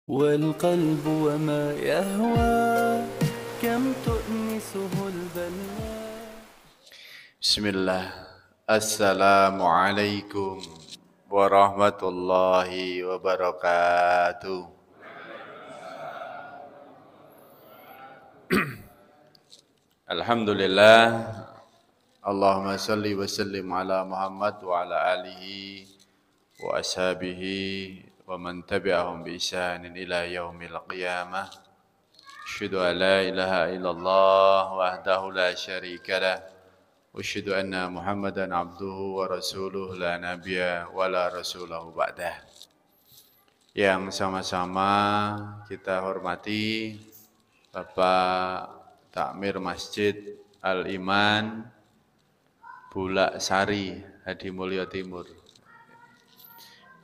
والقلب وما يهوى كم تؤنسه البلوى. Bismillah. Assalamualaikum warahmatullahi wabarakatuh. Alhamdulillah. Allahumma salli wa sallim ala Muhammad wa ala alihi wa ashabihi wa man tabi'ahum bi ihsanin ila yaumil qiyamah. Asyhadu an la ilaha illallah wahdahu la syarika lah. Asyhadu anna Muhammadan abduhu wa rasuluhu la nabiyya wa la rasulahu ba'dah. Yang sama-sama kita hormati Bapak Takmir Masjid Al-Iman Bulak Sari Hadimulyo Timur.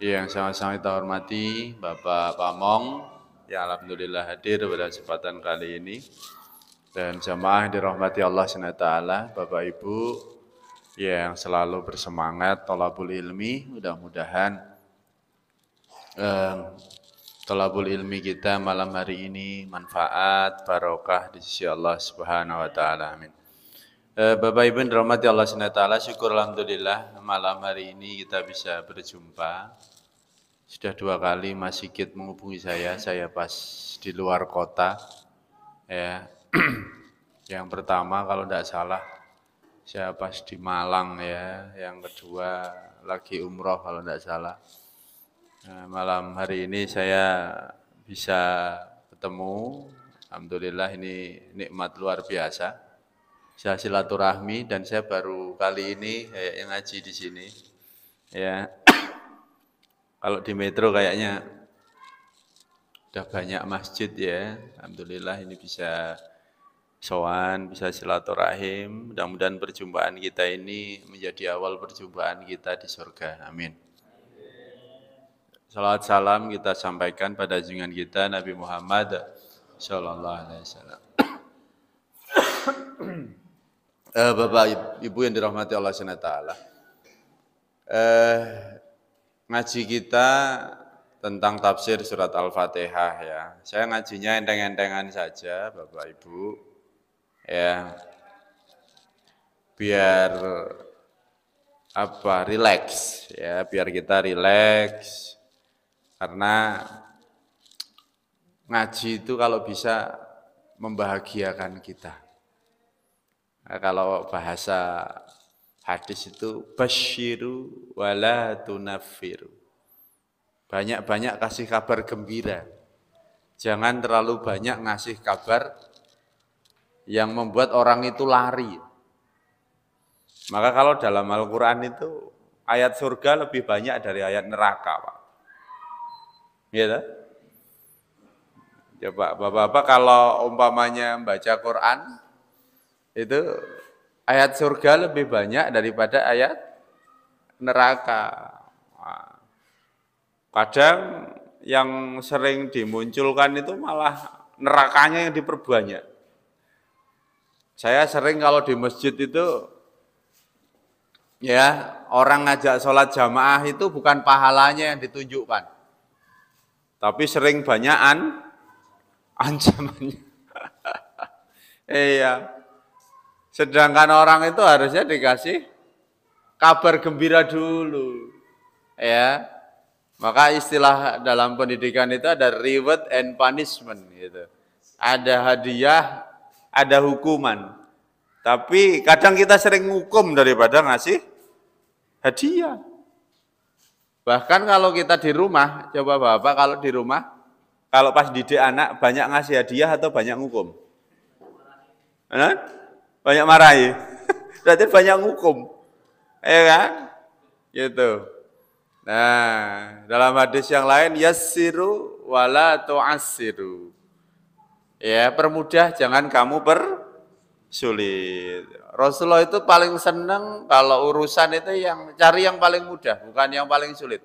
Yang sama-sama kita hormati Bapak Pamong yang alhamdulillah hadir pada kesempatan kali ini. Dan jamaah yang dirahmati Allah SWT, Bapak Ibu yang selalu bersemangat thalabul ilmi, mudah-mudahan thalabul ilmi kita malam hari ini manfaat, barokah di sisi Allah Subhanahu wa taala. Amin. Bapak Ibu yang dirahmati Allah SWT, syukur alhamdulillah malam hari ini kita bisa berjumpa. Sudah 2 kali Mas Sigit menghubungi saya pas di luar kota. Ya. Yang pertama kalau tidak salah saya pas di Malang ya, yang kedua lagi umroh kalau tidak salah. Nah, malam hari ini saya bisa ketemu, alhamdulillah ini nikmat luar biasa. Saya silaturahmi dan saya baru kali ini yang ngaji di sini. Ya, kalau di Metro kayaknya udah banyak masjid ya, alhamdulillah ini bisa sowan, bisa silaturahim. Mudah-mudahan perjumpaan kita ini menjadi awal perjumpaan kita di surga. Amin. Salawat salam kita sampaikan pada junjungan kita Nabi Muhammad sallallahu alaihi wasallam. Bapak Ibu yang dirahmati Allah SWT. Ngaji kita tentang tafsir surat Al-Fatihah ya. Saya ngajinya enteng-entengan saja Bapak Ibu. Ya. Biar rileks ya, biar kita rileks. Karena ngaji itu kalau bisa membahagiakan kita. Nah, kalau bahasa hadis itu basyiru wala tunaffiru. Banyak-banyak kasih kabar gembira. Jangan terlalu banyak ngasih kabar yang membuat orang itu lari. Maka kalau dalam Al-Quran itu ayat surga lebih banyak dari ayat neraka, Pak. Gitu? Coba Bapak-bapak kalau umpamanya membaca Quran, itu ayat surga lebih banyak daripada ayat neraka. Nah, kadang yang sering dimunculkan itu malah nerakanya yang diperbanyak. Saya sering kalau di masjid itu, ya orang ngajak sholat jamaah itu bukan pahalanya yang ditunjukkan, tapi sering banyakan ancamannya. Iya. Sedangkan orang itu harusnya dikasih kabar gembira dulu. Ya. Maka istilah dalam pendidikan itu ada reward and punishment gitu. Ada hadiah, ada hukuman. Tapi kadang kita sering hukum daripada ngasih hadiah. Bahkan kalau kita di rumah, coba Bapak kalau di rumah, kalau pas didik anak banyak ngasih hadiah atau banyak hukum? Banyak marahi. Berarti banyak hukum. Ya kan? Gitu. Nah, dalam hadis yang lain yassiru wala tu'assiru. Ya, permudah jangan kamu persulit. Rasulullah itu paling senang kalau urusan itu yang cari yang paling mudah, bukan yang paling sulit.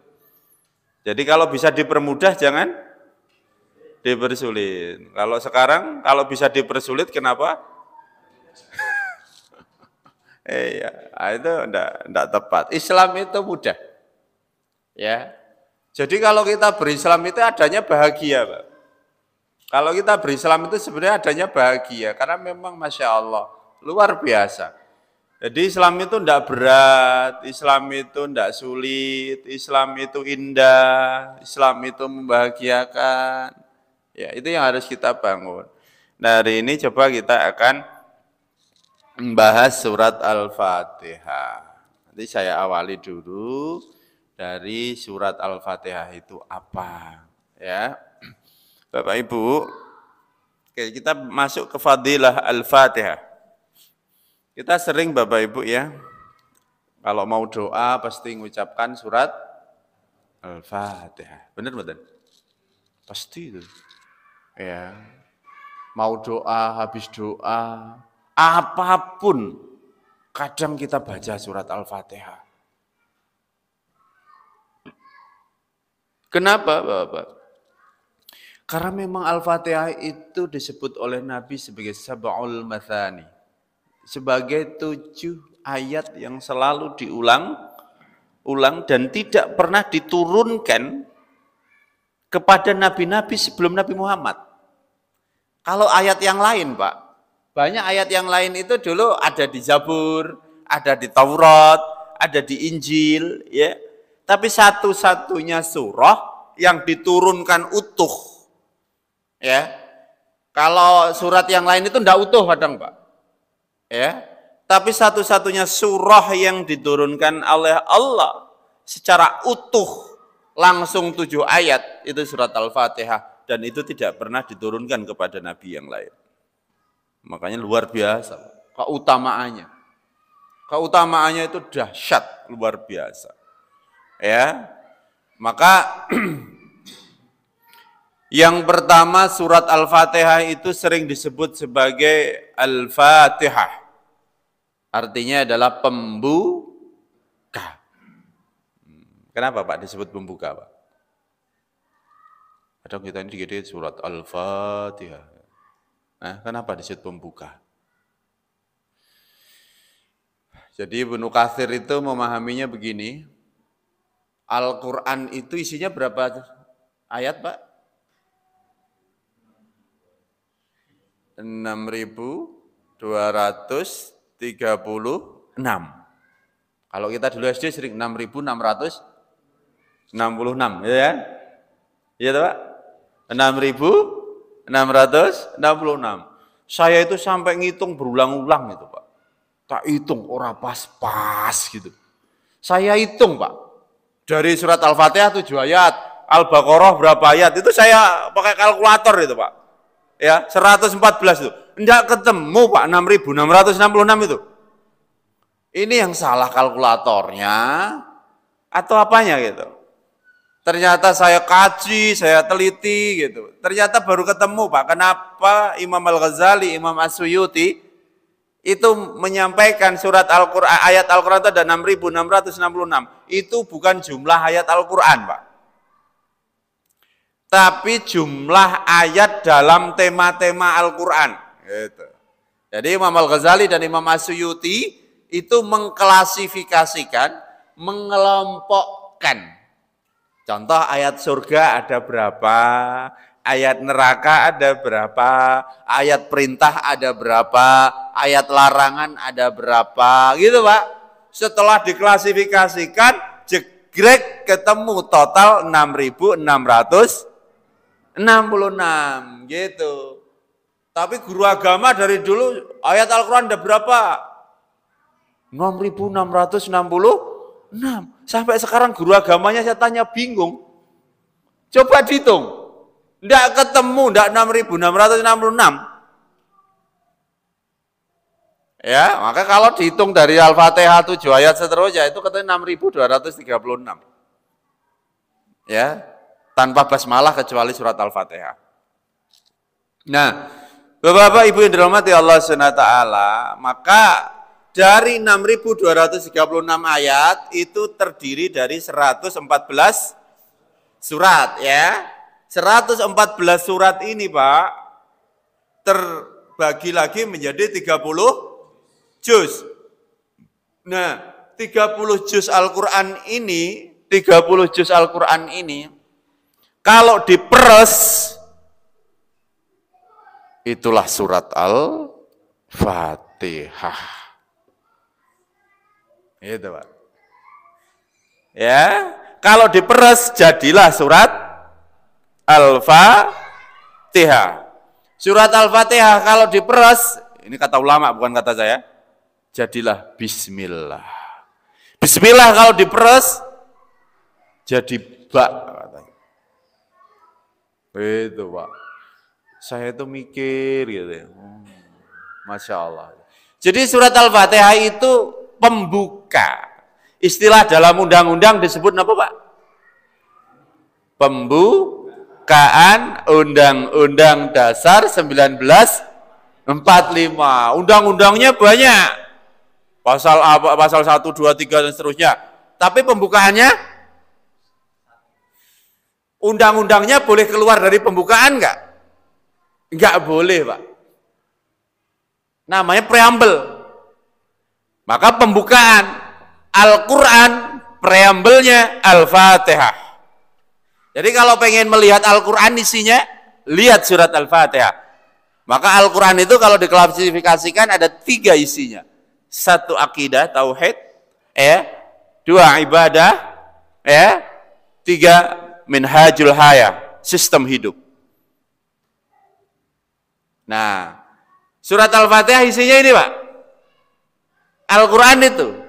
Jadi kalau bisa dipermudah jangan dipersulit. Kalau sekarang kalau bisa dipersulit kenapa? Iya, itu enggak tepat. Islam itu mudah. Ya. Jadi kalau kita berislam itu adanya bahagia, Pak. Kalau kita berislam itu sebenarnya adanya bahagia, karena memang Masya Allah, luar biasa. Jadi Islam itu tidak berat, Islam itu tidak sulit, Islam itu indah, Islam itu membahagiakan. Ya, itu yang harus kita bangun. Nah, hari ini coba kita akan membahas surat Al-Fatihah. Nanti saya awali dulu dari surat Al-Fatihah itu apa, ya. Bapak Ibu, oke, kita masuk ke fadilah Al-Fatihah. Kita sering Bapak Ibu ya, kalau mau doa pasti mengucapkan surat Al-Fatihah. Benar betul? Pasti itu. Ya. Mau doa, habis doa, apapun, kadang kita baca surat Al-Fatihah. Kenapa Bapak? Karena memang Al-Fatihah itu disebut oleh Nabi sebagai sab'ul mathani. Sebagai 7 ayat yang selalu diulang dan tidak pernah diturunkan kepada nabi-nabi sebelum Nabi Muhammad. Kalau ayat yang lain, Pak, banyak ayat yang lain itu dulu ada di Zabur, ada di Taurat, ada di Injil, ya. Tapi satu-satunya surah yang diturunkan utuh. Ya, kalau surat yang lain itu tidak utuh kadang, Pak. Ya, tapi satu-satunya surah yang diturunkan oleh Allah secara utuh langsung 7 ayat itu surat Al-Fatihah, dan itu tidak pernah diturunkan kepada nabi yang lain. Makanya luar biasa keutamaannya. Keutamaannya itu dahsyat, luar biasa. Ya, maka yang pertama surat Al-Fatihah itu sering disebut sebagai Al-Fatihah. Artinya adalah pembuka. Kenapa Pak disebut pembuka, Pak? Kadang kita ini dikit surat Al-Fatihah. Nah, kenapa disebut pembuka? Jadi Ibnu Katsir itu memahaminya begini. Al-Quran itu isinya berapa ayat, Pak? 6.236. Kalau kita dulu SD sering 6.666, ya kan? Iya Pak? 6.666. Saya itu sampai ngitung berulang-ulang itu, Pak. Tak hitung ora pas-pas gitu. Saya hitung, Pak. Dari surat Al-Fatihah 7 ayat, Al-Baqarah berapa ayat, itu saya pakai kalkulator itu, Pak. Ya, 114 itu. Enggak ketemu Pak 6.666 itu. Ini yang salah kalkulatornya atau apanya gitu. Ternyata saya kaji, saya teliti gitu. Ternyata baru ketemu Pak, kenapa Imam Al-Ghazali, Imam As-Suyuti itu menyampaikan surat Al-Qur'an, ayat Al-Qur'an itu ada 6.666. Itu bukan jumlah ayat Al-Qur'an, Pak. Tapi jumlah ayat dalam tema-tema Al-Quran. Gitu. Jadi Imam Al-Ghazali dan Imam As-Suyuti itu mengklasifikasikan, mengelompokkan. Contoh ayat surga ada berapa, ayat neraka ada berapa, ayat perintah ada berapa, ayat larangan ada berapa, gitu Pak. Setelah diklasifikasikan, jegrek ketemu total 6.666 gitu. Tapi guru agama dari dulu ayat Al-Quran ada berapa? 6.666. Sampai sekarang guru agamanya saya tanya bingung. Coba dihitung. Enggak ketemu, enggak 6.666. Ya, maka kalau dihitung dari Al-Fatihah 7 ayat seterusnya itu katanya 6.236. Ya, tanpa basmalah kecuali surat Al-Fatihah. Nah, Bapak-bapak Ibu yang dirahmati Allah SWT, maka dari 6.236 ayat itu terdiri dari 114 surat ya. 114 surat ini Pak terbagi lagi menjadi 30 juz. Nah, 30 juz Al-Qur'an ini, 30 juz Al-Qur'an ini kalau diperes itulah surat Al-Fatihah. Itu Pak. Ya, kalau diperes jadilah surat Al-Fatihah. Surat Al-Fatihah kalau diperes, ini kata ulama bukan kata saya, jadilah Bismillah. Bismillah kalau diperes jadi bak katanya. Itu Pak. Saya itu mikir gitu ya. Masya Allah. Jadi surat Al-Fatihah itu pembuka. Istilah dalam undang-undang disebut apa Pak? Pembukaan Undang-Undang Dasar 1945. Undang-undangnya banyak. Pasal apa? Pasal 1, 2, 3 dan seterusnya. Tapi pembukaannya undang-undangnya boleh keluar dari pembukaan enggak? Enggak boleh, Pak. Namanya preambel. Maka pembukaan Al-Quran, preambelnya Al-Fatihah. Jadi kalau pengen melihat Al-Quran isinya, lihat surat Al-Fatihah. Maka Al-Quran itu kalau diklasifikasikan ada 3 isinya. 1 akidah, tauhid, 2 ibadah, 3 minhajul hayah, sistem hidup. Nah, surat Al-Fatihah isinya ini Pak, Al-Quran itu.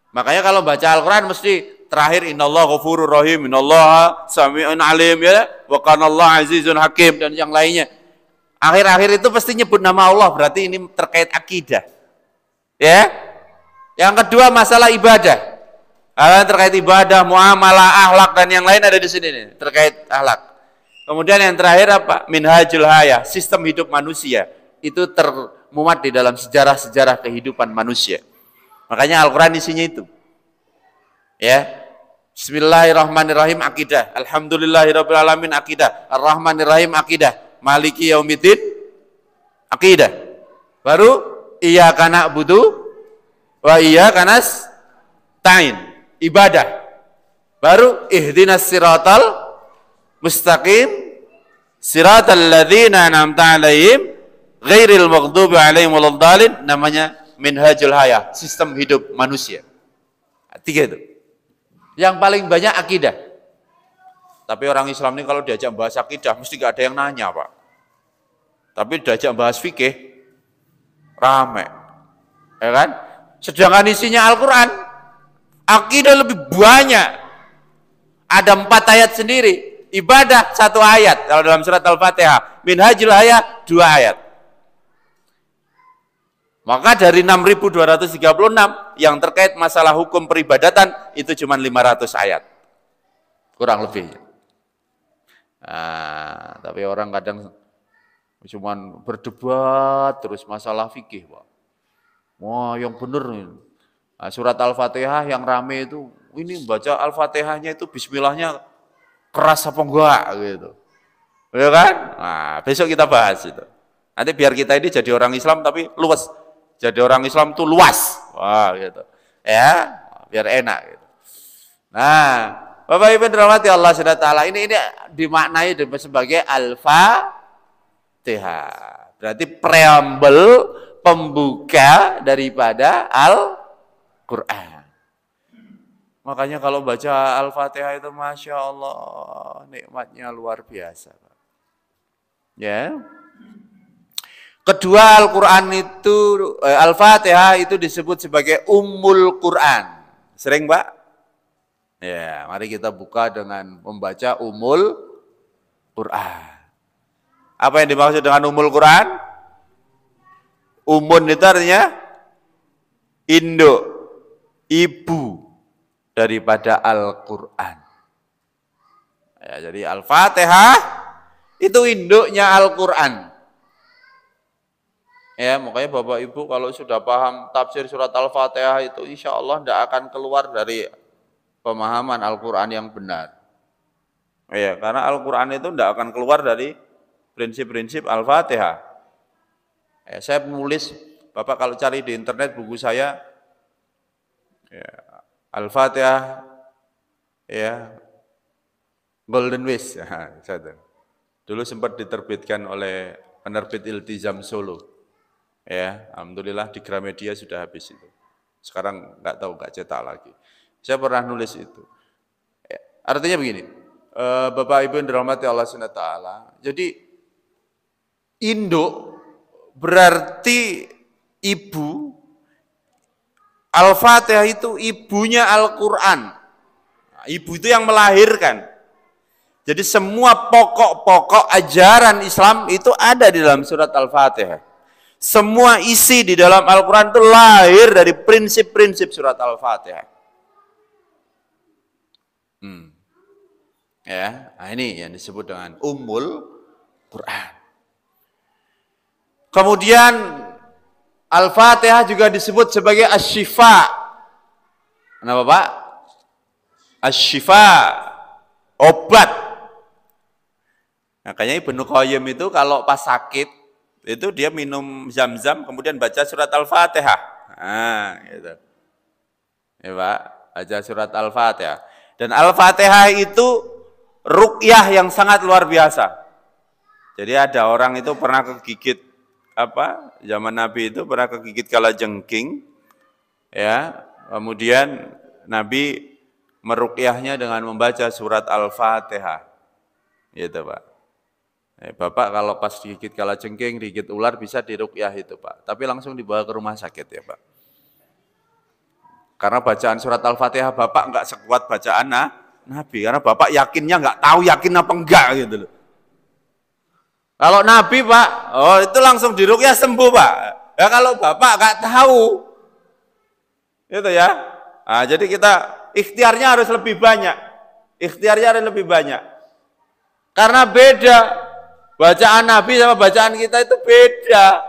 Makanya kalau baca Al-Quran mesti terakhir innallaha ghafurur rahim, innallaha sami'un alim, ya, wa kanallaha azizun hakim, dan yang lainnya. Akhir-akhir itu pasti nyebut nama Allah, berarti ini terkait akidah. Ya. Yang kedua masalah ibadah. Terkait ibadah, muamalah, akhlak dan yang lain ada di sini nih, terkait akhlak. Kemudian yang terakhir apa? Minhajul hayah, sistem hidup manusia. Itu termuat di dalam sejarah-sejarah kehidupan manusia. Makanya Al-Quran isinya itu. Ya. Bismillahirrahmanirrahim akidah. Alhamdulillahirabbil alamin akidah. Ar-Rahmanirrahim akidah. Maliki yaumiddin akidah. Baru iyyaka na'budu wa iyyaka nasta'in. Ibadah. Baru ihdinas siratal mustaqim siratal ladzina an'amta 'alaihim ghairil maghdubi 'alaihim waladdallin, namanya minhajul hayah, sistem hidup manusia. 3 itu. Yang paling banyak akidah. Tapi orang Islam ini kalau diajak bahas akidah mesti gak ada yang nanya, Pak. Tapi diajak bahas fikih rame. Ya kan? Sedangkan isinya Al-Quran, akidah lebih banyak. Ada 4 ayat sendiri. Ibadah 1 ayat kalau dalam surat Al-Fatihah, minhajul hayah 2 ayat. Maka dari 6.236 yang terkait masalah hukum peribadatan itu cuma 500 ayat. Kurang lebih. Nah, tapi orang kadang cuma berdebat terus masalah fikih, Pak. Wah, yang benar nih. Nah, surat Al-Fatihah yang rame itu, ini baca Al-Fatihahnya itu bismillahnya keras apa enggak gitu. Ya kan? Nah, besok kita bahas itu. Nanti biar kita ini jadi orang Islam tapi luas. Jadi orang Islam tuh luas. Wah, gitu. Ya, biar enak gitu. Nah, Bapak Ibu dirahmati Allah Subhanahu wa taala, ini dimaknai sebagai Al-Fatihah. Berarti preambel, pembuka daripada Al-Qur'an. Makanya kalau baca Al-Fatihah itu Masya Allah, nikmatnya luar biasa. Ya. Kedua, Al-Quran itu, Al-Fatihah itu disebut sebagai Ummul Quran. Sering, Pak? Ya, mari kita buka dengan membaca Ummul Quran. Apa yang dimaksud dengan Ummul Quran? Ummun itu artinya induk, ibu daripada Al-Quran. Ya, jadi Al-Fatihah itu induknya Al-Quran. Ya, makanya Bapak Ibu kalau sudah paham tafsir surat Al-Fatihah itu insya Allah tidak akan keluar dari pemahaman Al-Quran yang benar. Ya, karena Al-Quran itu tidak akan keluar dari prinsip-prinsip Al-Fatihah. Ya, saya menulis, Bapak kalau cari di internet buku saya, ya, Al-Fatihah, ya, Golden Wish. Dulu sempat diterbitkan oleh penerbit Iltizam Solo. Ya, alhamdulillah di Gramedia sudah habis itu. Sekarang nggak cetak lagi. Saya pernah nulis itu. Ya, artinya begini, Bapak Ibu yang dirahmati Allah SWT. Jadi induk berarti ibu. Al-Fatihah itu ibunya Al-Quran. Nah, ibu itu yang melahirkan. Jadi semua pokok-pokok ajaran Islam itu ada di dalam surat Al-Fatihah. Semua isi di dalam Al-Quran itu lahir dari prinsip-prinsip surat Al-Fatihah. Ya, nah ini yang disebut dengan Ummul Quran. Kemudian Al-Fatihah juga disebut sebagai Asy-Syifa. Kenapa Pak? Asy-Syifa, obat. Makanya Ibnu Qayyim itu kalau pas sakit, itu dia minum zam-zam, kemudian baca surat Al-Fatihah. Nah, gitu. Ya Pak, baca surat Al-Fatihah. Dan Al-Fatihah itu ruqyah yang sangat luar biasa. Jadi ada orang itu pernah kegigit, zaman Nabi itu pernah kegigit kalajengking, ya, kemudian Nabi meruqyahnya dengan membaca surat Al-Fatihah. Gitu Pak. Bapak kalau pas digigit kalajengking, digigit ular bisa diruqyah itu Pak. Tapi langsung dibawa ke rumah sakit ya Pak. Karena bacaan surat Al-Fatihah Bapak enggak sekuat bacaan Nabi. Karena Bapak yakinnya enggak tahu yakin apa enggak gitu loh. Kalau Nabi Pak, oh itu langsung diruqyah sembuh Pak. Ya kalau Bapak enggak tahu, itu ya. Nah, jadi kita ikhtiarnya harus lebih banyak. Ikhtiarnya harus lebih banyak. Karena beda. Bacaan Nabi sama bacaan kita itu beda.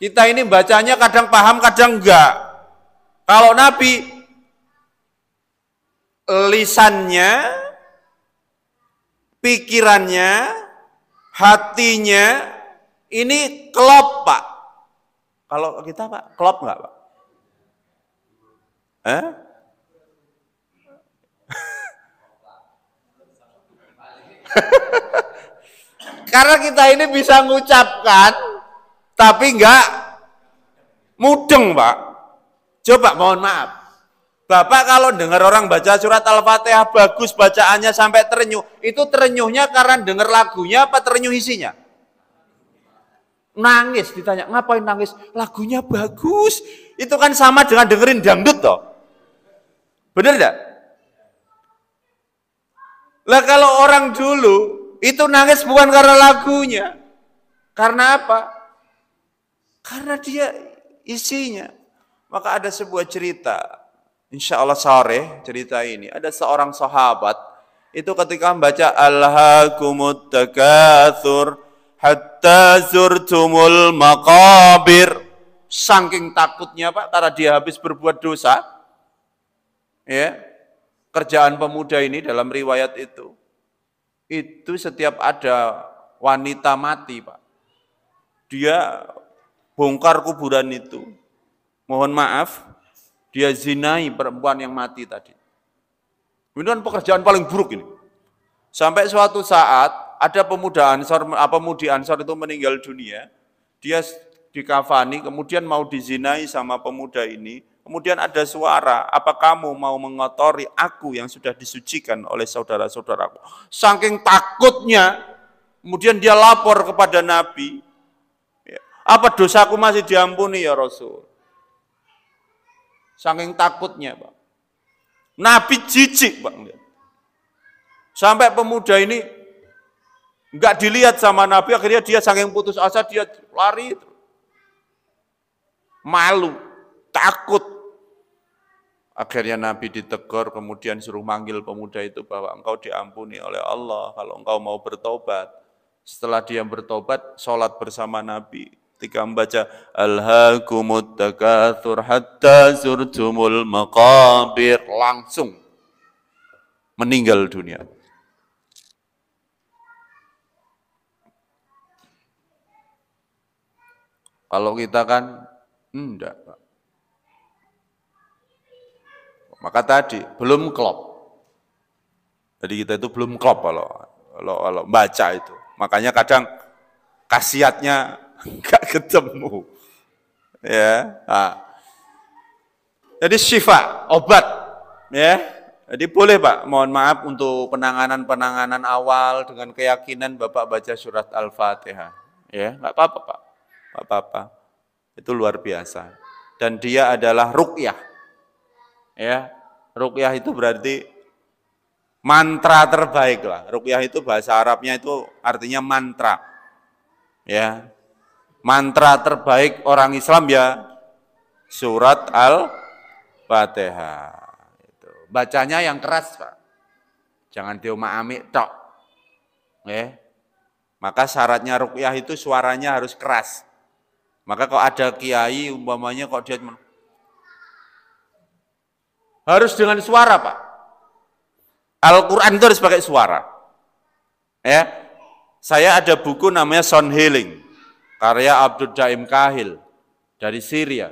Kita ini bacanya kadang paham, kadang enggak. Kalau Nabi, lisannya, pikirannya, hatinya, ini klop Pak. Kalau kita Pak, klop enggak Pak? Karena kita ini bisa mengucapkan, tapi enggak mudeng Pak. Coba mohon maaf. Bapak kalau dengar orang baca surat Al-Fatihah bagus bacaannya sampai terenyuh, itu terenyuhnya karena dengar lagunya apa terenyuh isinya? Nangis, ditanya, ngapain nangis? Lagunya bagus. Itu kan sama dengan dengerin dangdut toh. Bener enggak? Lah kalau orang dulu itu nangis bukan karena lagunya. Karena apa? Karena dia isinya. Maka ada sebuah cerita. Insya Allah sore cerita ini. Ada seorang sahabat. Itu ketika membaca Alhaakumut takatsur hatta zurtumul maqabir. Saking takutnya Pak. Karena dia habis berbuat dosa. Ya, kerjaan pemuda ini dalam riwayat itu setiap ada wanita mati Pak, dia bongkar kuburan itu, mohon maaf, dia zinai perempuan yang mati tadi. Ini kan pekerjaan paling buruk ini. Sampai suatu saat ada pemudi Ansor itu meninggal dunia, dia dikafani, kemudian mau dizinai sama pemuda ini. Kemudian ada suara, apa kamu mau mengotori aku yang sudah disucikan oleh saudara-saudaraku? Saking takutnya, kemudian dia lapor kepada Nabi, apa dosaku masih diampuni ya Rasul? Saking takutnya Pak. Nabi jijik Pak. Sampai pemuda ini enggak dilihat sama Nabi, akhirnya dia saking putus asa, dia lari. Malu, takut. Akhirnya Nabi ditegur, kemudian suruh manggil pemuda itu bahwa engkau diampuni oleh Allah kalau engkau mau bertobat. Setelah dia bertobat, sholat bersama Nabi. Ketika membaca Alhaakumut takatsur hatta zurtumul maqabir, langsung meninggal dunia. Kalau kita kan enggak Pak. Maka tadi belum klop. Jadi kita itu belum klop kalau baca itu. Makanya kadang khasiatnya nggak ketemu. Ya. Nah. Jadi syifa, obat. Ya. Jadi boleh Pak, mohon maaf untuk penanganan awal dengan keyakinan Bapak baca surat Al-Fatihah. Ya, nggak apa-apa Pak. Nggak apa-apa. Itu luar biasa. Dan dia adalah ruqyah. Ya. Ruqyah itu berarti mantra terbaik lah. Ruqyah itu bahasa Arabnya itu artinya mantra. Ya. Mantra terbaik orang Islam ya surat Al-Fatihah. Itu. Bacanya yang keras, Pak. Jangan diomak-amik tok. Ya. Maka syaratnya ruqyah itu suaranya harus keras. Maka kalau ada kiai umpamanya kok dia harus dengan suara, Pak. Al-Quran itu harus pakai suara. Ya. Saya ada buku namanya Sound Healing, karya Abdul Daim Kahil dari Syria.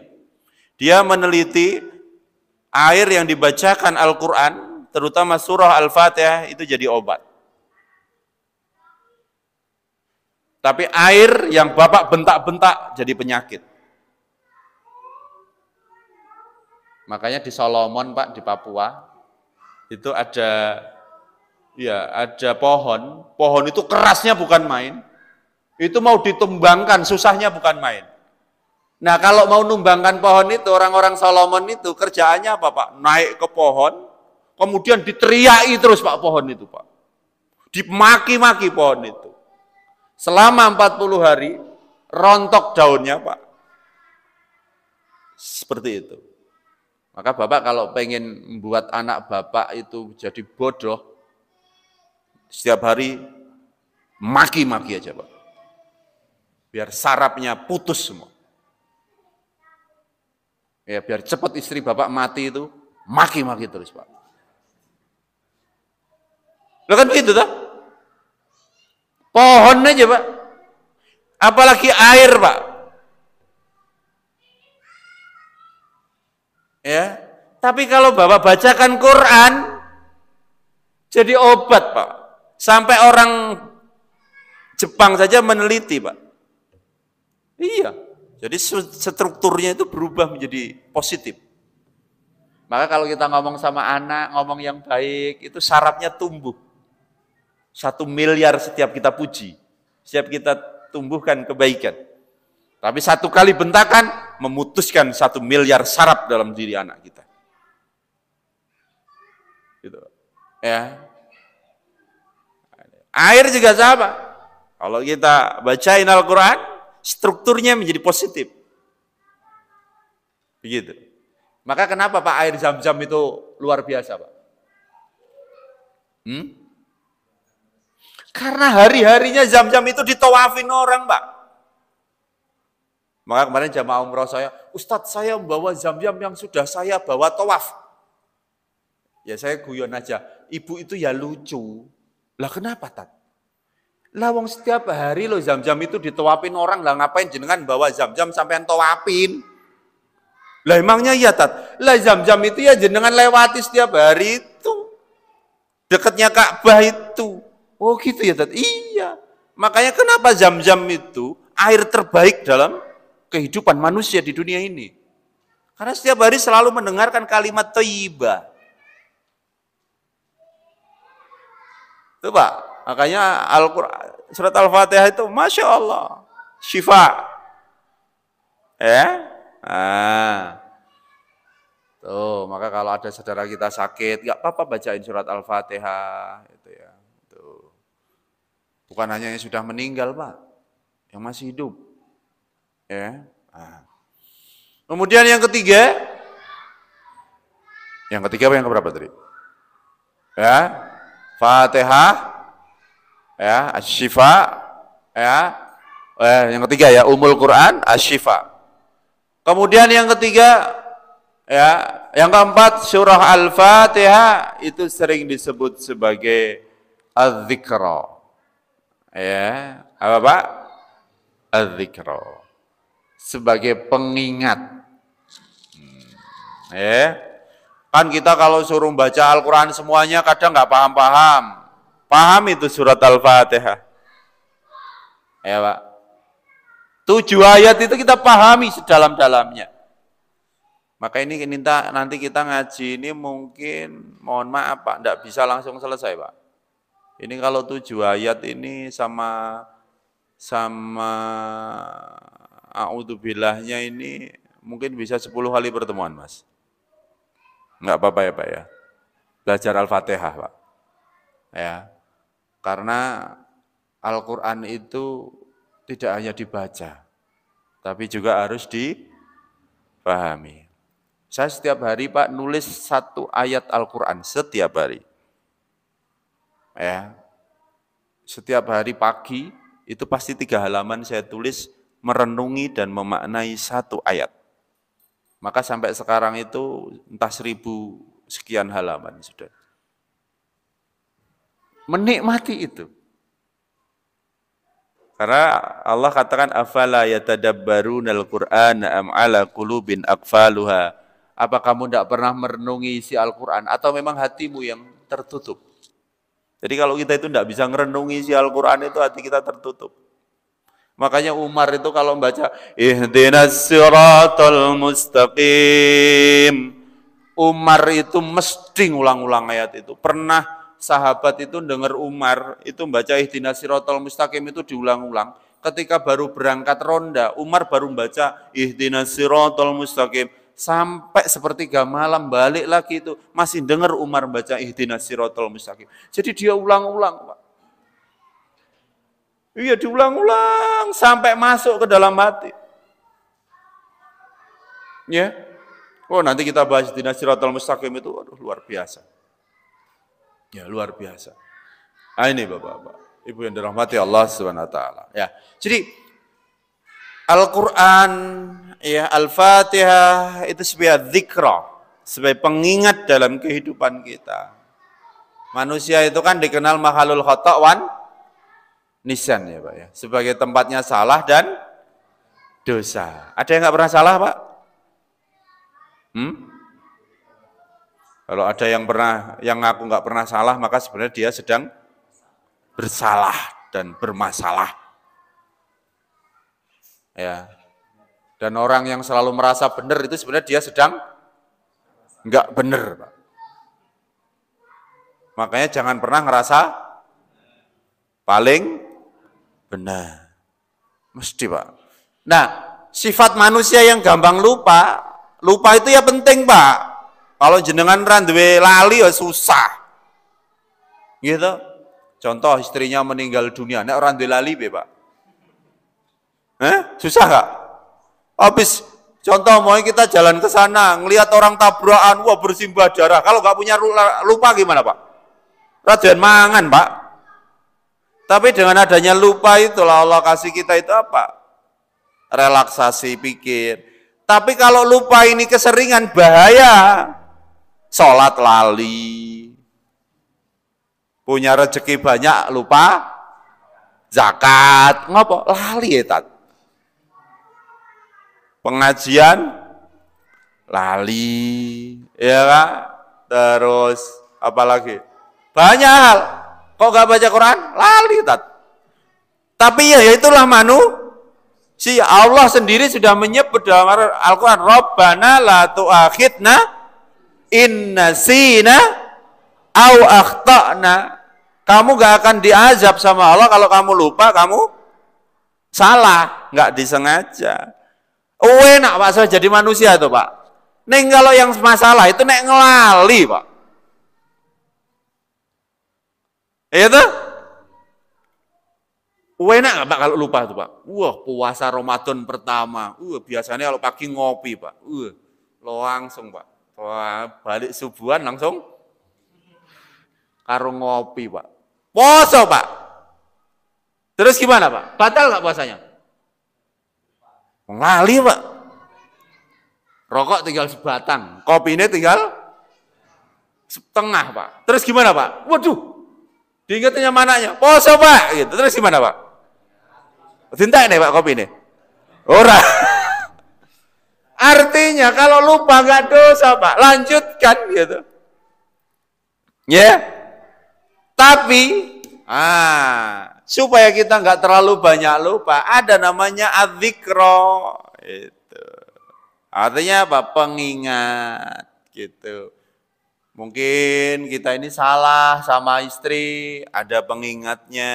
Dia meneliti air yang dibacakan Al-Quran, terutama surah Al-Fatihah, itu jadi obat. Tapi air yang Bapak bentak-bentak jadi penyakit. Makanya di Solomon Pak, di Papua, itu ada pohon itu kerasnya bukan main. Itu mau ditumbangkan, susahnya bukan main. Nah kalau mau numbangkan pohon itu, orang-orang Solomon itu kerjaannya apa Pak? Naik ke pohon, kemudian diteriaki terus Pak pohon itu Pak. Dimaki-maki pohon itu. Selama 40 hari, rontok daunnya Pak. Seperti itu. Maka Bapak kalau pengen membuat anak Bapak itu jadi bodoh, setiap hari maki-maki aja Pak. Biar sarafnya putus semua. Ya, biar cepat istri Bapak mati itu, maki-maki terus Pak. Loh kan begitu tak? Pohon aja Pak. Apalagi air Pak. Ya, tapi kalau Bapak bacakan Quran, jadi obat Pak. Sampai orang Jepang saja meneliti Pak. Iya, jadi strukturnya itu berubah menjadi positif. Maka kalau kita ngomong sama anak, ngomong yang baik, itu sarafnya tumbuh. 1 miliar setiap kita puji, setiap kita tumbuhkan kebaikan. Tapi 1 kali bentakan, memutuskan 1 miliar saraf dalam diri anak kita. Gitu. Ya. Air juga sama. Kalau kita bacain Al-Quran, strukturnya menjadi positif. Begitu. Maka kenapa Pak air Zam-Zam itu luar biasa Pak? Karena hari-harinya Zam-Zam itu ditawafin orang Pak. Maka kemarin jamaah umroh saya, Ustadz saya membawa Zam-Zam yang sudah saya bawa tawaf. Ya saya guyon aja, ibu itu ya lucu. Lah kenapa Tat? Lah wong setiap hari loh Zam-Zam itu ditawafin orang, lah ngapain jenengan bawa Zam-Zam sampai tawafin? Lah emangnya iya Tat? Lah Zam-Zam itu ya jenengan lewati setiap hari itu. Dekatnya Ka'bah itu. Oh gitu ya Tat? Iya. Makanya kenapa Zam-Zam itu air terbaik dalam kehidupan manusia di dunia ini. Karena setiap hari selalu mendengarkan kalimat thayyibah. Itu Pak, makanya Al-Quran, surat Al-Fatihah itu Masya Allah, syifa. Ya, tuh, maka kalau ada saudara kita sakit, gak apa-apa bacain surat Al-Fatihah. Itu ya. Tuh. Bukan hanya yang sudah meninggal Pak, yang masih hidup. Ya. Nah. Kemudian yang ketiga apa yang keberapa tadi? Ya, Fatihah, ya, Asy-Syifa, ya, yang ketiga ya Ummul Quran, Asy-Syifa. Kemudian yang ketiga, ya, yang keempat surah Al-Fatihah itu sering disebut sebagai Az-Dzikra. Ya, apa Pak? Az-Dzikra. Sebagai pengingat. Kan kita kalau suruh baca Al-Quran semuanya kadang nggak paham-paham. Paham itu surat Al-Fatihah. Ya Pak. 7 ayat itu kita pahami sedalam-dalamnya. Maka ini nanti kita ngaji ini mungkin, mohon maaf Pak, tidak bisa langsung selesai Pak. Ini kalau 7 ayat ini sama a'udzubillahnya ini mungkin bisa 10 kali pertemuan Mas. Enggak apa-apa ya Pak ya. Belajar Al-Fatihah Pak. Ya. Karena Al-Quran itu tidak hanya dibaca, tapi juga harus dipahami. Saya setiap hari Pak nulis 1 ayat Al-Quran, setiap hari. Ya. Setiap hari pagi, itu pasti 3 halaman saya tulis, merenungi dan memaknai 1 ayat. Maka sampai sekarang itu entah 1000 sekian halaman sudah. Menikmati itu. Karena Allah katakan, afala yatadabbarunal Qur'ana am ala qulubin aqfaluha. Apa kamu tidak pernah merenungi isi Al-Quran atau memang hatimu yang tertutup? Jadi kalau kita itu tidak bisa merenungi isi Al-Quran itu hati kita tertutup. Makanya Umar itu kalau membaca ihdinas siratal mustaqim, Umar itu mesti ngulang-ulang ayat itu. Pernah sahabat itu dengar Umar itu membaca ihdinas siratal mustaqim itu diulang-ulang. Ketika baru berangkat ronda, Umar baru membaca ihdinas siratal mustaqim. Sampai sepertiga malam balik lagi itu masih dengar Umar baca ihdinas siratal mustaqim. Jadi dia ulang-ulang, Pak. Iya, diulang-ulang sampai masuk ke dalam hati. Ya. Oh, nanti kita bahas ihdinas siratal mustaqim itu, aduh, luar biasa. Ya, luar biasa. Ah, ini Bapak-bapak, Ibu yang dirahmati Allah Subhanahu wa taala. Ya. Jadi Al-Quran, ya, Al-Fatihah itu sebagai dzikra, sebagai pengingat dalam kehidupan kita. Manusia itu kan dikenal mahalul khata' wan nisan ya Pak ya, sebagai tempatnya salah dan dosa. Ada yang nggak pernah salah Pak? Kalau ada yang ngaku nggak pernah salah, maka sebenarnya dia sedang bersalah dan bermasalah. Ya. Dan orang yang selalu merasa benar itu sebenarnya dia sedang enggak benar, Pak. Makanya jangan pernah ngerasa paling benar. Mesti, Pak. Nah, sifat manusia yang gampang lupa itu ya penting, Pak. Kalau jenengan randuwe lali ya susah. Gitu. Contoh istrinya meninggal dunia, nek ora duwe lali be, Pak. Susah gak? Habis contoh mau kita jalan ke sana, ngelihat orang tabrakan, wah bersimbah darah. Kalau nggak punya lupa gimana Pak? Radian mangan Pak. Tapi dengan adanya lupa itulah Allah kasih kita itu apa? Relaksasi pikir. Tapi kalau lupa ini keseringan bahaya. Sholat lali. Punya rezeki banyak lupa. Zakat. Ngopo? Lali ya Tat. Pengajian lali, ya kan? Terus apa lagi? Banyak hal. Kok gak baca Quran? Lali, Tat. Tapi ya itulah si Allah sendiri sudah menyebut dalam Al-Quran, Rabbana la tu'akhidna in nasina au akhta'na. Kamu gak akan diazab sama Allah kalau kamu lupa, kamu salah, gak disengaja. Enak Pak, saya jadi manusia tuh Pak. Neng kalau yang masalah itu nek ngelali Pak. Iya tuh? Enak nggak Pak kalau lupa tuh Pak? Wah puasa Ramadan pertama, biasanya kalau pagi ngopi Pak, langsung Pak. Wah balik subuhan langsung karo ngopi Pak. Poso Pak. Terus gimana Pak? Batal nggak puasanya? Lali Pak. Rokok tinggal sebatang, kopi ini tinggal setengah Pak. Terus gimana Pak? Waduh, diingatnya mananya? Poso Pak. Gitu. Terus gimana Pak? Tinta nih Pak kopi ini? Ora. Artinya kalau lupa nggak dosa Pak, lanjutkan gitu. Ya. Yeah. Tapi, supaya kita nggak terlalu banyak lupa, ada namanya adzikra. Itu. Artinya apa? Pengingat gitu. Mungkin kita ini salah sama istri, ada pengingatnya.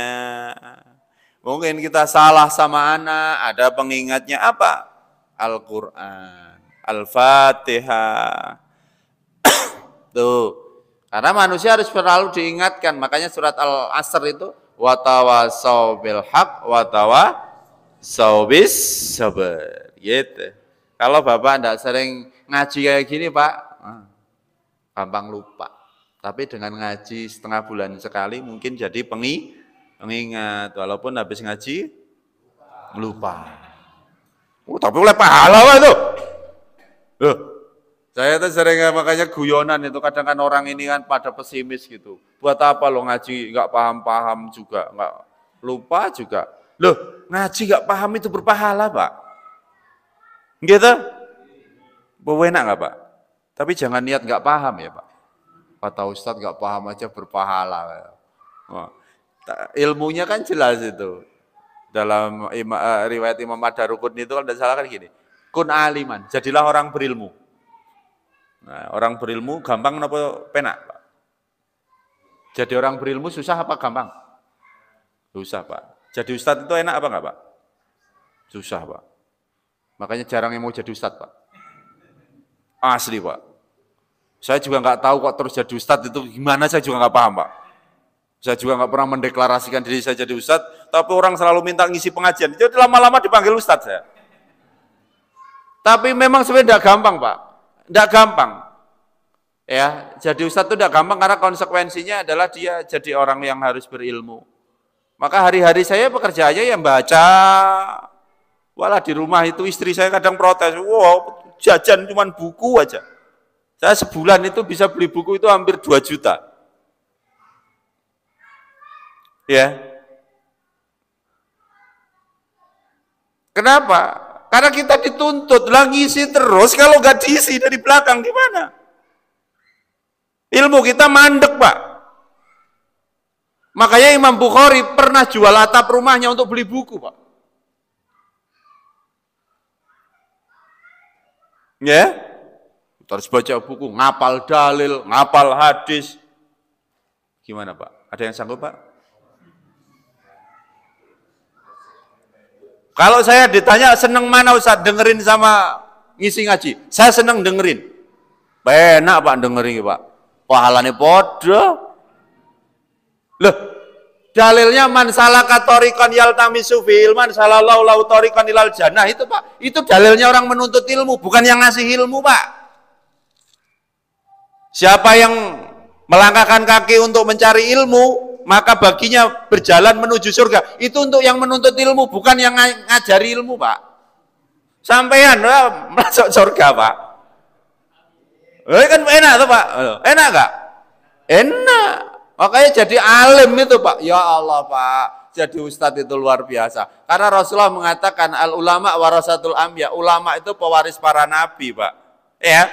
Mungkin kita salah sama anak, ada pengingatnya apa? Al-Quran, Al-Fatihah. Tuh. Karena manusia harus selalu diingatkan. Makanya surat Al-Asr itu watawasau bil haq watawasau bis sabr. Gitu. Kalau Bapak tidak sering ngaji kayak gini, Pak, gampang lupa. Tapi dengan ngaji setengah bulan sekali mungkin jadi pengingat. Walaupun habis ngaji lupa. Tapi oleh pahala Pak itu. Saya tuh sering makanya guyonan itu, kadang kan orang ini kan pada pesimis gitu. Buat apa lo ngaji nggak paham-paham juga, nggak lupa juga. Loh, ngaji nggak paham itu berpahala Pak. Gitu? Enak nggak Pak? Tapi jangan niat nggak paham ya Pak. Kata Ustadz nggak paham aja berpahala. Wah, ilmunya kan jelas itu. Dalam riwayat Imam Ad-Darukutni itu kalau tidak salah kan gini. Kun aliman, jadilah orang berilmu. Nah, orang berilmu gampang apa penak, Pak? Jadi orang berilmu susah apa gampang? Susah, Pak. Jadi ustadz itu enak apa enggak, Pak? Susah, Pak. Makanya jarang yang mau jadi ustadz, Pak. Asli, Pak. Saya juga enggak tahu kok terus jadi ustadz itu gimana, saya juga enggak paham, Pak. Saya juga enggak pernah mendeklarasikan diri saya jadi ustadz, tapi orang selalu minta ngisi pengajian. Jadi lama-lama dipanggil ustadz saya. Tapi memang sebenarnya enggak gampang, Pak. Tidak gampang, ya. Jadi ustadz itu tidak gampang karena konsekuensinya adalah dia jadi orang yang harus berilmu. Maka hari-hari saya pekerjaannya yang baca. Walah di rumah itu istri saya kadang protes, wow jajan cuma buku aja. Saya sebulan itu bisa beli buku itu hampir 2 juta. Ya. Kenapa? Karena kita dituntut lah ngisi terus, kalau nggak diisi dari belakang gimana? Ilmu kita mandek Pak. Makanya Imam Bukhari pernah jual atap rumahnya untuk beli buku Pak. Ya, terus baca buku, ngapal dalil, ngapal hadis. Gimana Pak? Ada yang sanggup Pak? Kalau saya ditanya seneng mana Ustaz, dengerin sama ngisi ngaji? Saya seneng dengerin. Enak Pak dengerin Pak. Pahalanya podo. Loh, dalilnya man salaka tariqan yaltamisu fi ilman salallahu lahu tariqan ilal jannah itu Pak. Itu dalilnya orang menuntut ilmu, bukan yang ngasih ilmu Pak. Siapa yang melangkahkan kaki untuk mencari ilmu, maka baginya berjalan menuju surga. Itu untuk yang menuntut ilmu, bukan yang ngajari ilmu, Pak. Sampean masuk surga, Pak. Kan enak tuh, Pak. Enak enggak? Enak. Makanya jadi alim itu, Pak. Ya Allah, Pak. Jadi ustadz itu luar biasa. Karena Rasulullah mengatakan al ulama warasatul anbiya. Ulama itu pewaris para nabi, Pak. Ya.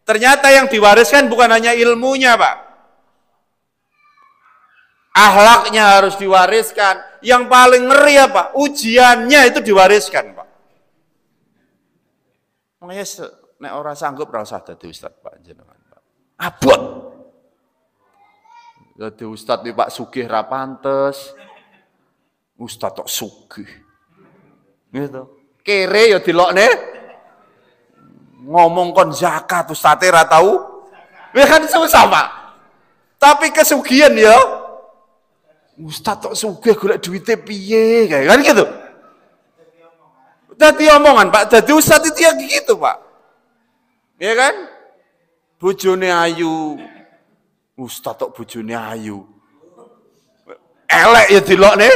Ternyata yang diwariskan bukan hanya ilmunya, Pak. Akhlaknya harus diwariskan. Yang paling ngeri apa? Ujiannya itu diwariskan, Pak. Makanya nek ora sanggup ora usah dadi ustaz Pak jenengan, Pak. Abot. Dadi ustaz iki Pak sugih ra pantes. Ustaz tok sugih. Gitu. Kere ya dilokne. Ngomong kon zakat ustaz ra tahu. Ya kan susah, Pak. Tapi kesugihan ya. Ustaz tok sugih golek duite piye kayak kan gitu. Dadi omongan Pak, dadi ustaz itu ya gitu Pak. Ya kan? Bojone ayu. Ustaz tok bojone ayu. Elek ya dilokne.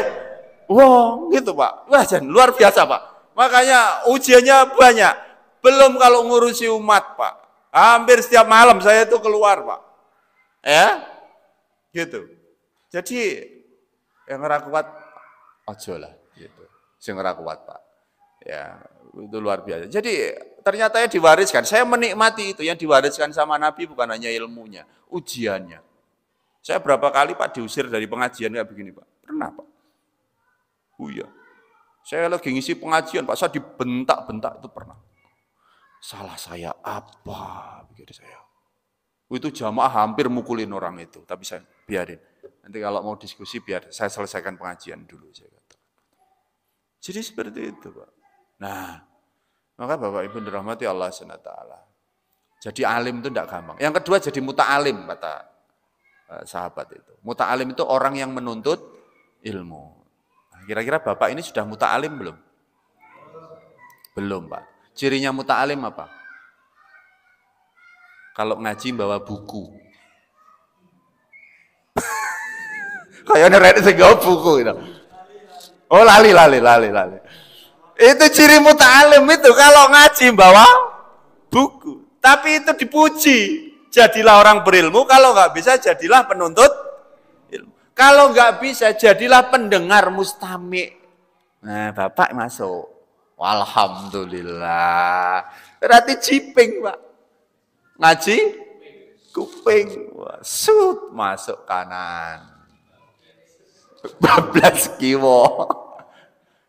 Wah, gitu Pak. Wah, jan luar biasa Pak. Makanya ujiannya banyak. Belum kalau ngurusi umat Pak. Hampir setiap malam saya itu keluar Pak. Ya? Gitu. Jadi yang ora kuat aja lah gitu. Sing ora kuat Pak. Ya, itu luar biasa. Jadi ternyata ya diwariskan. Saya menikmati itu yang diwariskan sama Nabi bukan hanya ilmunya, ujiannya. Saya berapa kali Pak diusir dari pengajian kayak begini Pak. Pernah Pak. Oh iya. Saya lagi ngisi pengajian, Pak, saya dibentak-bentak itu pernah. Salah saya apa? Pikir saya. Itu jamaah hampir mukulin orang itu, tapi saya biarin. Nanti kalau mau diskusi biar saya selesaikan pengajian dulu. Saya kata. Jadi seperti itu, Pak. Nah, maka Bapak Ibu dirahmati Allah SWT. Jadi alim itu tidak gampang. Yang kedua jadi muta'alim, kata sahabat itu. Muta'alim itu orang yang menuntut ilmu. Nah, kira-kira Bapak ini sudah muta'alim belum? Belum, Pak. Cirinya muta'alim apa? Kalau ngaji bawa buku. Kayaknya rene sing gawa buku itu. Oh, lali. Itu ciri muta'alim itu kalau ngaji bawa buku. Tapi itu dipuji. Jadilah orang berilmu, kalau nggak bisa jadilah penuntut ilmu. Kalau nggak bisa jadilah pendengar mustami'. Nah, Bapak masuk. Alhamdulillah. Berarti jiping, Pak. Ngaji kuping. Wah, sut masuk kanan. 12 kiwo.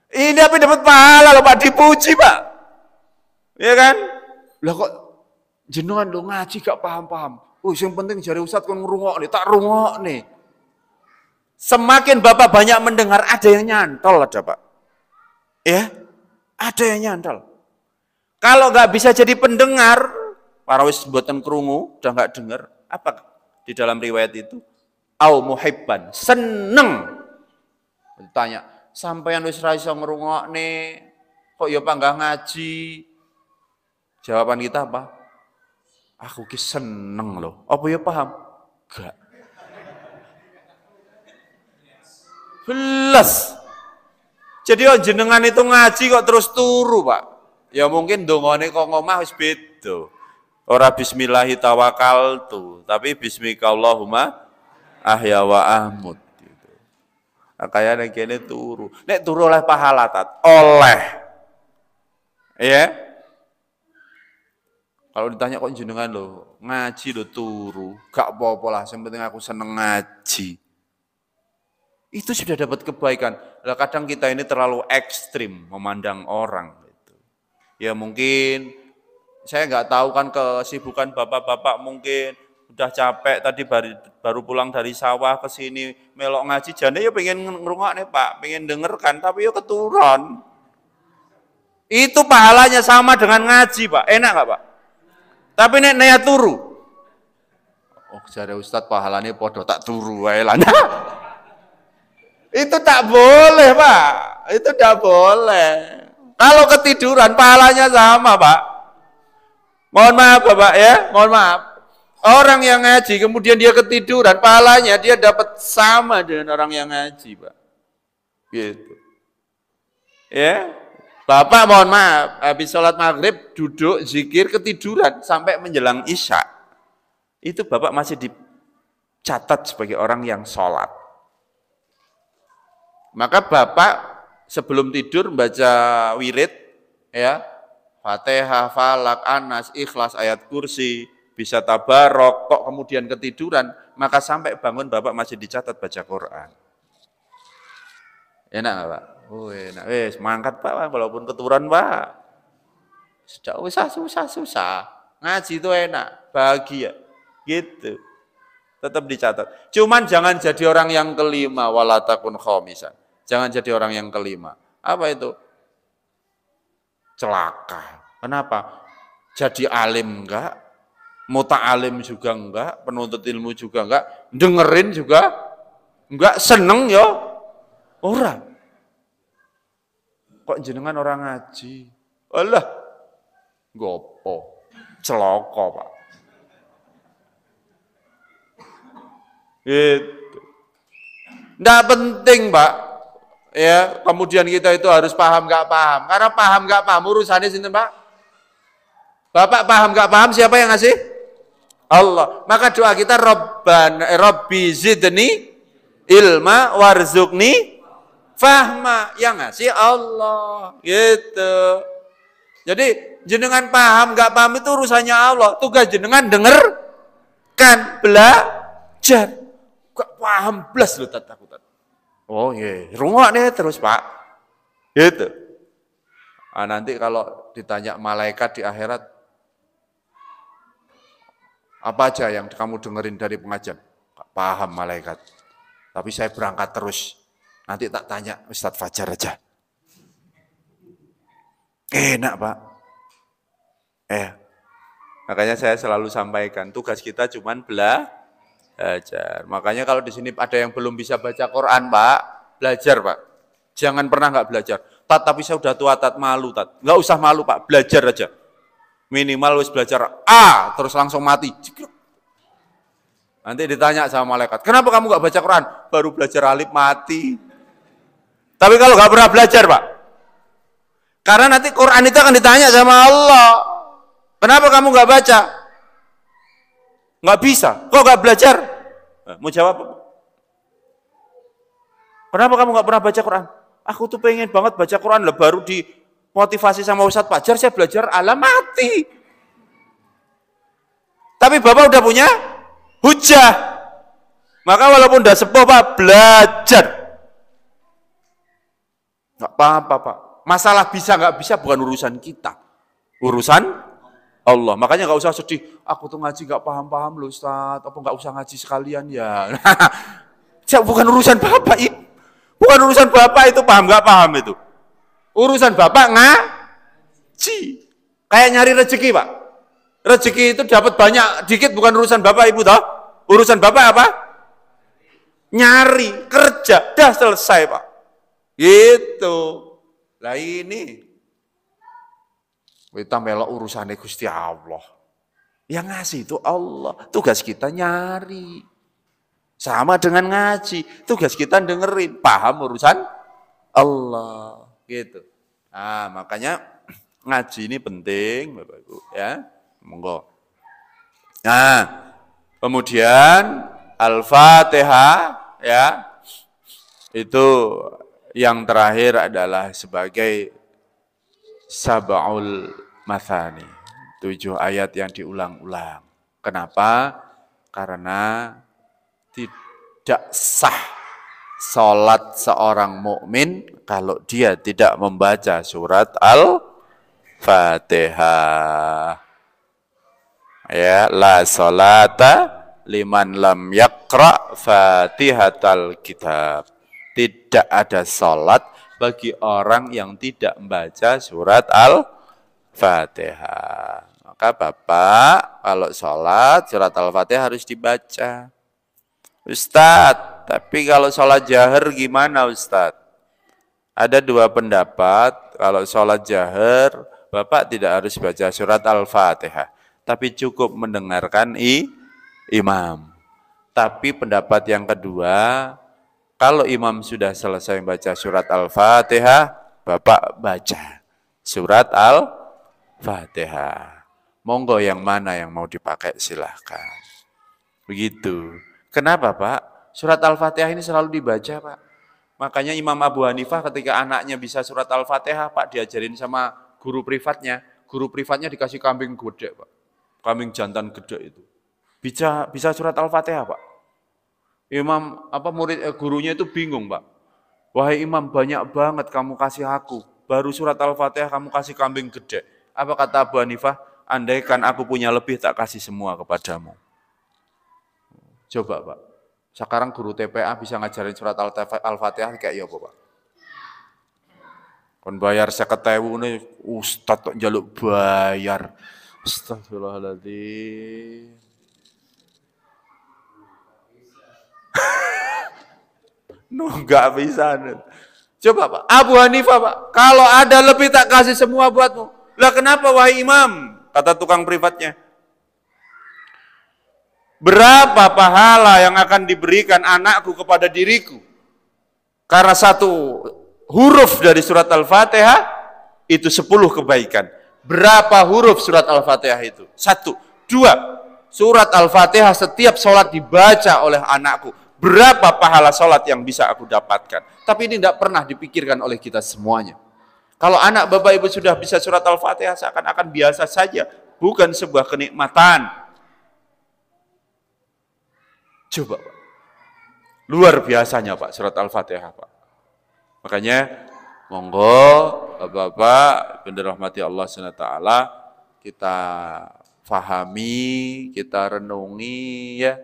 Ini apa dapat pahala loh, Pak, dipuji, Pak. Iya kan? Lah kok jenengan lo ngaji gak paham-paham. Oh, yang penting jari Ustaz kon ngrungok nih, tak rungok nih. Semakin Bapak banyak mendengar, ada yang nyantol ada, Pak. Ya, ada yang nyantol. Kalau nggak bisa jadi pendengar, parawis buatan krungu, udah nggak dengar. Apa di dalam riwayat itu? Au muhibban, seneng. Ditanya, sampeyan wis ra iso ngrungokne, kok ya panggah ngaji? Jawaban kita apa? Aku ki seneng loh. Apa ya paham? Gak. Belas. Jadi jenengan itu ngaji kok terus turu, Pak. Ya mungkin dongane kok ngomah wis beda. Ora bismillahi tawakkaltu, tapi bismika Allahumma ahya wa ahmud gitu. Nah, kaya nek kene turu. Nek turu oleh pahala tat, oleh. Ya. Kalau ditanya kok jenengan lo ngaji lo turu, gak apa-apa lah, yang penting aku seneng ngaji. Itu sudah dapat kebaikan. Lah kadang kita ini terlalu ekstrim memandang orang gitu. Ya mungkin saya nggak tahu kan kesibukan bapak-bapak, mungkin udah capek tadi baru pulang dari sawah ke sini melok ngaji, jane ya pengen ngrungokne Pak, pengen denger kan, tapi ya keturun. Itu pahalanya sama dengan ngaji, Pak. Enak nggak, Pak? Tapi nek naya turu. Oh, jare Ustaz pahalane podo tak turu wae lah. Itu tak boleh, Pak. Itu tak boleh. Kalau ketiduran pahalanya sama, Pak. Mohon maaf, Bapak ya, mohon maaf. Orang yang ngaji kemudian dia ketiduran, pahalanya dia dapat sama dengan orang yang ngaji, Pak. Gitu. Ya. Bapak mohon maaf, habis sholat maghrib duduk zikir ketiduran sampai menjelang isya. Itu Bapak masih dicatat sebagai orang yang sholat. Maka Bapak sebelum tidur baca wirid, ya, Fatihah, Falak, Anas, Ikhlas, ayat kursi, bisa tabarok, kok kemudian ketiduran, maka sampai bangun Bapak masih dicatat baca Quran. Enak nggak, Pak? Oh enak, mangkat Pak, walaupun keturun Pak. Sudah susah. Ngaji itu enak, bahagia, gitu. Tetap dicatat. Cuman jangan jadi orang yang kelima, walatakun khomisan. Jangan jadi orang yang kelima. Apa itu? Celaka. Kenapa? Jadi alim enggak, muta'alim juga enggak, penuntut ilmu juga enggak, dengerin juga enggak, seneng ya orang. Kok jenengan orang ngaji? Alah, gopo, celoko Pak. Gitu. Nggak penting Pak. Ya, kemudian kita itu harus paham nggak paham. Karena paham nggak paham urusannya sini Pak. Bapak paham nggak paham siapa yang ngasih? Allah. Maka doa kita Rabbi zidni ilma warzuqni fahma, yang ngasih Allah, gitu. Jadi jenengan paham nggak paham itu urusannya Allah. Tugas jenengan dengarkan, belajar. Gak paham belas lu takutan. Oh iya, rungok nih terus Pak. Gitu. Nah, nanti kalau ditanya malaikat di akhirat, apa aja yang kamu dengerin dari pengajian? Gak paham malaikat. Tapi saya berangkat terus. Nanti tak tanya Ustadz Fajar aja. Enak Pak. Makanya saya selalu sampaikan, tugas kita cuman belajar. Makanya kalau di sini ada yang belum bisa baca Quran, Pak, belajar, Pak. Jangan pernah nggak belajar. Tat, tapi saya udah tua, Tat, malu, Tat. Nggak usah malu, Pak, belajar aja. Minimal wis belajar A, terus langsung mati. Nanti ditanya sama malaikat, kenapa kamu nggak baca Quran? Baru belajar alif mati. Tapi kalau nggak pernah belajar, Pak, karena nanti Quran itu akan ditanya sama Allah. Kenapa kamu nggak baca? Nggak bisa. Kok nggak belajar? Mau jawab? Kenapa kamu nggak pernah baca Quran? Aku tuh pengen banget baca Quran lah, baru dimotivasi sama Ustadz Fajar, saya belajar alam mati. Tapi Bapak udah punya hujah. Maka walaupun udah sepuh, Pak, belajar. Nggak apa-apa, Pak. Masalah bisa nggak bisa bukan urusan kita. Urusan Allah. Makanya nggak usah sedih. Aku tuh ngaji nggak paham-paham loh, Ustaz. Apa nggak usah ngaji sekalian ya? Bukan urusan Bapak itu. Bukan urusan Bapak itu paham nggak paham itu. Urusan Bapak ngaji. Kayak nyari rezeki, Pak. Rezeki itu dapat banyak, dikit bukan urusan Bapak Ibu toh. Urusan Bapak apa? Nyari, kerja, dah selesai, Pak. Gitu. Lah ini kita melok urusannya Gusti Allah. Yang ngasih itu Allah. Tugas kita nyari. Sama dengan ngaji. Tugas kita dengerin. Paham urusan Allah. Gitu. Nah, makanya ngaji ini penting, Bapak Ibu. Ya, monggo. Nah, kemudian Al-Fatihah, ya, itu yang terakhir adalah sebagai Sab'ul Mathani, 7 ayat yang diulang-ulang. Kenapa? Karena tidak sah salat seorang mukmin kalau dia tidak membaca surat Al-Fatihah. Ya, la salata liman lam yaqra Fatihatal Kitab. Tidak ada salat bagi orang yang tidak membaca surat Al-Fatihah. Maka Bapak kalau sholat surat Al-Fatihah harus dibaca. Ustadz, tapi kalau sholat jahar gimana Ustadz? Ada 2 pendapat, kalau sholat jahar Bapak tidak harus baca surat Al-Fatihah. Tapi cukup mendengarkan imam. Tapi pendapat yang kedua, kalau imam sudah selesai membaca surat Al-Fatihah, Bapak baca surat Al-Fatihah. Monggo yang mana yang mau dipakai silahkan. Begitu. Kenapa Pak? Surat Al-Fatihah ini selalu dibaca Pak. Makanya Imam Abu Hanifah ketika anaknya bisa surat Al-Fatihah Pak, diajarin sama guru privatnya. Guru privatnya dikasih kambing gede Pak. Kambing jantan gede itu. Bisa surat Al-Fatihah Pak. Gurunya itu bingung, Pak. Wahai imam, banyak banget kamu kasih aku. Baru surat Al-Fatihah kamu kasih kambing gede. Apa kata Abu Hanifah? Andaikan aku punya lebih tak kasih semua kepadamu. Coba, Pak. Sekarang guru TPA bisa ngajarin surat Al-Fatihah kayak ya, Pak. Kon bayar 50.000 nih, ustaz kok njaluk bayar. Astagfirullahaladzim. Enggak bisa. Coba Pak, Abu Hanifah Pak, kalau ada lebih tak kasih semua buatmu. Lah kenapa wahai imam? Kata tukang privatnya. Berapa pahala yang akan diberikan anakku kepada diriku? Karena 1 huruf dari surat Al-Fatihah itu 10 kebaikan. Berapa huruf surat Al-Fatihah itu? 1. 2. Surat Al-Fatihah setiap sholat dibaca oleh anakku. Berapa pahala sholat yang bisa aku dapatkan? Tapi ini tidak pernah dipikirkan oleh kita semuanya. Kalau anak Bapak Ibu sudah bisa surat Al-Fatihah seakan-akan biasa saja. Bukan sebuah kenikmatan. Coba Pak. Luar biasanya Pak surat Al-Fatihah Pak. Makanya Monggo Bapak-bapak yang dirahmati Allah SWT, kita fahami, kita renungi ya.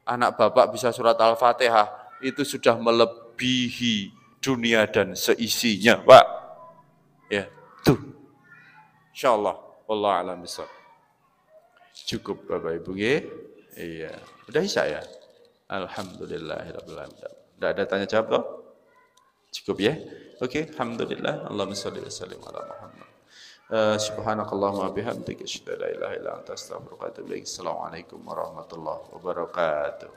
Anak Bapak bisa surat Al-Fatihah, itu sudah melebihi dunia dan seisinya, Pak. Ya, tuh. Insyaallah, wallahu a'lam bishawab. Cukup Bapak Ibu nggih? Iya. Udah Isya ya? Alhamdulillahirabbil alamin. Enggak ada tanya jawab toh? Cukup ya? Oke, alhamdulillah. Allahumma shalli wa sallim ala Muhammad. Subhanakallahumma bihamdika asyhadu an la ilaha illa anta astaghfiruka wa atubu ilaik. Assalamualaikum warahmatullahi wabarakatuh.